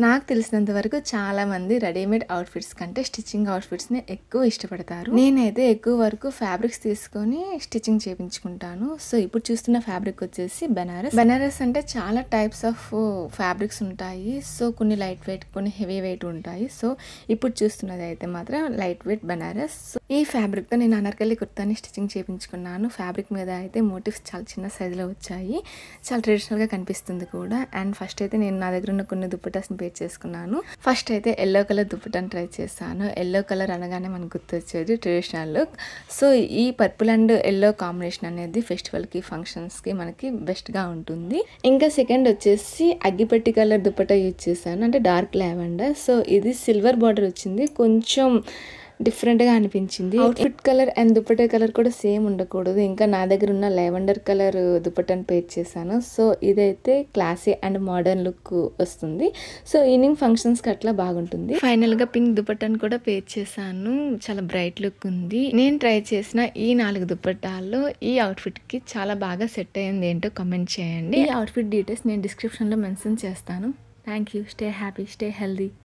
నాకు తెలిసినంత వరకు చాలామంది రెడీమేడ్ అవుట్ఫిట్స్ కంటే స్టిచ్చింగ్ అవుట్ఫిట్స్ని ఎక్కువ ఇష్టపడతారు. నేనైతే ఎక్కువ వరకు ఫ్యాబ్రిక్స్ తీసుకొని స్టిచ్చింగ్ చేయించుకుంటాను. సో ఇప్పుడు చూస్తున్న ఫ్యాబ్రిక్ వచ్చేసి బెనారస్ అంటే చాలా టైప్స్ ఆఫ్ ఫ్యాబ్రిక్స్ ఉంటాయి. సో కొన్ని లైట్ వెయిట్, కొన్ని హెవీ వెయిట్ ఉంటాయి. సో ఇప్పుడు చూస్తున్నది అయితే మాత్రం లైట్ వెయిట్ బెనారస్. ఈ ఫ్యాబ్రిక్తో నేను అనార్కలి కుర్తాని స్టిచ్చింగ్ చేయించుకున్నాను. ఫ్యాబ్రిక్ మీద అయితే మోటివ్స్ చాలా చిన్న సైజులో వచ్చాయి. చాలా ట్రెడిషనల్గా కనిపిస్తుంది కూడా. అండ్ ఫస్ట్ అయితే నేను నా దగ్గర ఉన్న కొన్ని దుప్పటాస్ని పేర్ చేసుకున్నాను. ఫస్ట్ అయితే ఎల్లో కలర్ దుప్పటాన్ని ట్రై చేశాను. ఎల్లో కలర్ అనగానే మనకు గుర్తొచ్చేది ట్రెడిషనల్ లుక్. సో ఈ పర్పుల్ అండ్ ఎల్లో కాంబినేషన్ అనేది ఫెస్టివల్కి, ఫంక్షన్స్కి మనకి బెస్ట్గా ఉంటుంది. ఇంకా సెకండ్ వచ్చేసి అగ్గిపెట్టి కలర్ దుప్పటా యూజ్ చేశాను, అంటే డార్క్ లావెండర్. సో ఇది సిల్వర్ బార్డర్ వచ్చింది, కొంచెం డిఫరెంట్గా అనిపించింది. Outfit colour and dupatta colour కూడా సేమ్ ఉండకూడదు. ఇంకా నా దగ్గర ఉన్న లావెండర్ కలర్ దుప్పటాన్ని పేర్ చేశాను. సో ఇదైతే క్లాసీ అండ్ మోడర్న్ లుక్ వస్తుంది. సో ఈవినింగ్ ఫంక్షన్స్కి అట్లా బాగుంటుంది. ఫైనల్గా పింక్ దుప్పటాన్ని కూడా పేర్ చేశాను. చాలా బ్రైట్ లుక్ ఉంది. నేను ట్రై చేసిన ఈ 4 దుప్పటాల్లో ఈ అవుట్ఫిట్కి చాలా బాగా సెట్ అయ్యింది ఏంటో కామెంట్ చేయండి. ఈ అవుట్ఫిట్ డీటెయిల్స్ నేను డిస్క్రిప్షన్లో మెన్షన్ చేస్తాను. Thank you. Stay happy, stay healthy.